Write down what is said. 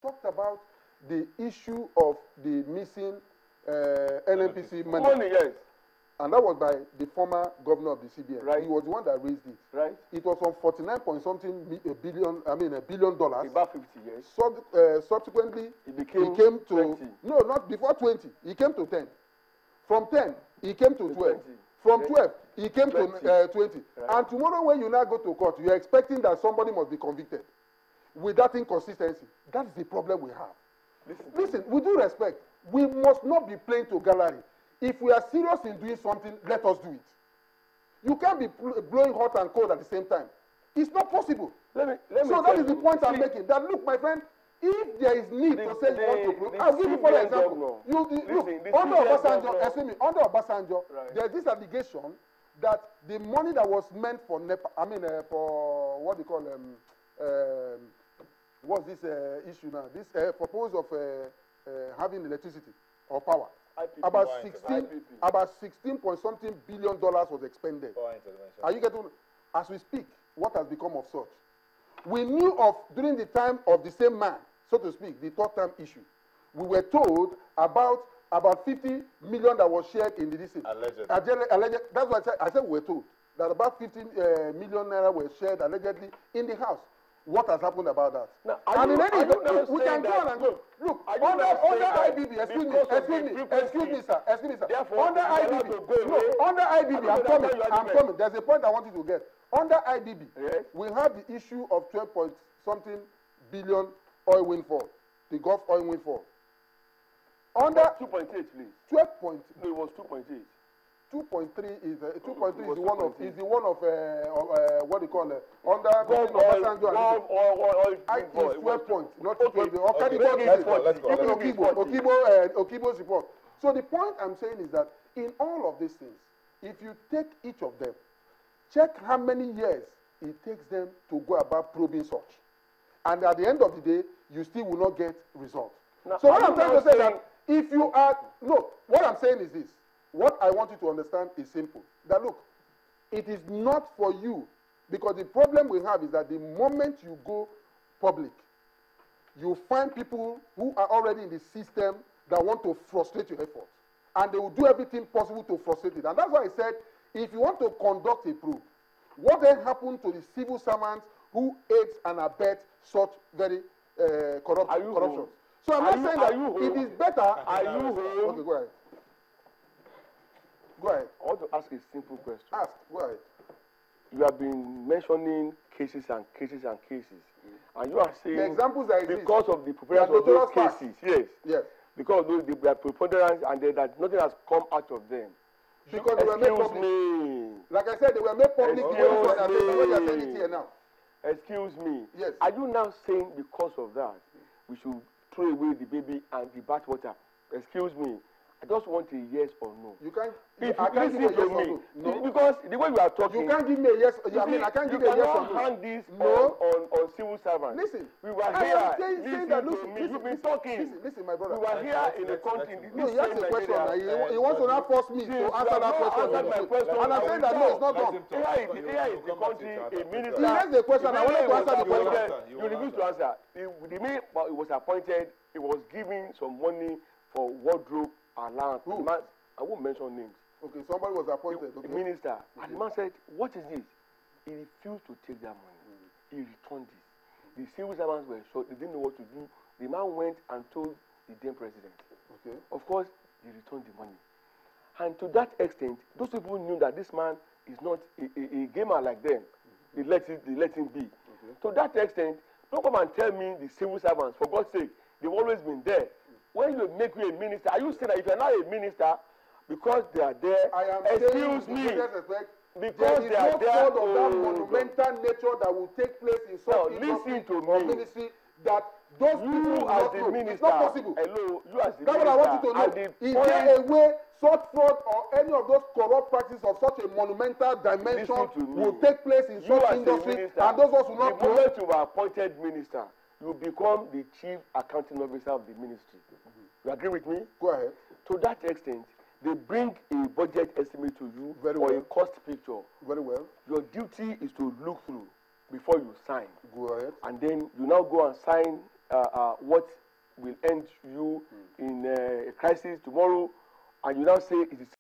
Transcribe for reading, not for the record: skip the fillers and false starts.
talked about the issue of the missing NNPC money. Yes. And that was by the former governor of the CBN. Right. He was the one that raised it. Right. It was on 49 point something billion. I mean, $1 billion. About 50 years. Subsequently, He came came to 20. no, not before 20. He came to 10. From 10, he came to 12. 20. From Okay. 12, he came 20. to 20. Right. And tomorrow, when you now go to court, you are expecting that somebody must be convicted with that inconsistency. That's the problem we have. Listen, with due respect, we must not be playing to gallery. If we are serious in doing something, let us do it. You can't be blowing hot and cold at the same time. It's not possible. Let me so that is the point I'm making. That look, my friend, if there is need to say you want to prove, I'll give you for example. Look, under Obasanjo, excuse me, under Obasanjo, there's this allegation that the money that was meant for NEPA, I mean for what they call what's this issue now? This proposal of having electricity or power. IPP. About 16 point something billion dollars was expended. Are you getting? As we speak, what has become of such? We knew of during the time of the same man, so to speak, the third term issue. We were told about 50 million that was shared in the DC. Allegedly. That's what I said we were told that about 15 million naira were shared allegedly in the house. What has happened about that? Now, and in any event, we can go on and go. Look, under IBB, excuse me, sir. Under IBB, under IBB, I'm coming. There's a point I want you to get. Under IBB, we have the issue of 12 point something billion oil windfall, the Gulf oil windfall. Under 2.8, please. 12 point. No, it was 2.8. 2.3 is 2.3 is the one of what do you call it under Obasanjo and it's 12 points, not 12. Okibo's report. So the point I'm saying is that in all of these things, if you take each of them, check how many years it takes them to go about probing such, and at the end of the day, you still will not get results. Now, so what I'm trying to say that if you are what I'm saying is this. What I want you to understand is simple. That look, it is not for you, because the problem we have is that the moment you go public, you find people who are already in the system that want to frustrate your efforts. And they will do everything possible to frustrate it. And that's why I said, if you want to conduct a probe, what then happened to the civil servants who aids and abet such very corruption? So I'm not saying that it is better. Are you home? Okay, go ahead. Go ahead. I want to ask a simple question. Ask. Go ahead. You have been mentioning cases and cases and cases. And you are saying the examples that because of the preponderance of those cases, yes. Because of the preponderance and that nothing has come out of them. Because they were made public. Like I said, they were made public. Excuse me. Yes. Are you now saying because of that we should throw away the baby and the bathwater? Excuse me. I just want a yes or no. You can't. I can't give you a yes or no. No. Because the way you are talking. You can't give me a yes. I mean, I can't give you a yes or no. You cannot hang this on civil servants. Listen. We were here. You've been talking. Listen, my brother. We were here in the country. No, he asked a question. He wants to now force me to answer that question. And I'm saying that no, it's not done. Here is the country. A minister. He asked the question. I wanted to answer the question. You refused to answer. The minute he was appointed, he was giving some money for wardrobe allowance. I won't mention names. Okay, somebody was appointed. The minister. And the man said, what is this? He refused to take that money. He returned it. The civil servants were shocked. They didn't know what to do. The man went and told the then president. Okay. Of course, he returned the money. And to that extent, those people knew that this man is not a gamer like them. They let him be. Okay. To that extent, don't come and tell me the civil servants, for God's sake, they've always been there. When you make you a minister, are you saying that if you're not a minister, because they are there, excuse me, because they are there, of that monumental nature that will take place in such ministry, that those people as the minister, it's not possible. Hello, you as the that's minister. What I want you to know. Is there a way such fraud or any of those corrupt practices of such a monumental dimension will take place in such industry, and those ones will not the moment you are appointed minister, you become the chief accounting officer of the ministry. You agree with me? Go ahead. To that extent, they bring a budget estimate to you or a cost picture. Very well. Your duty is to look through before you sign. Go ahead. And then you now go and sign what will end you in a crisis tomorrow, and you now say it is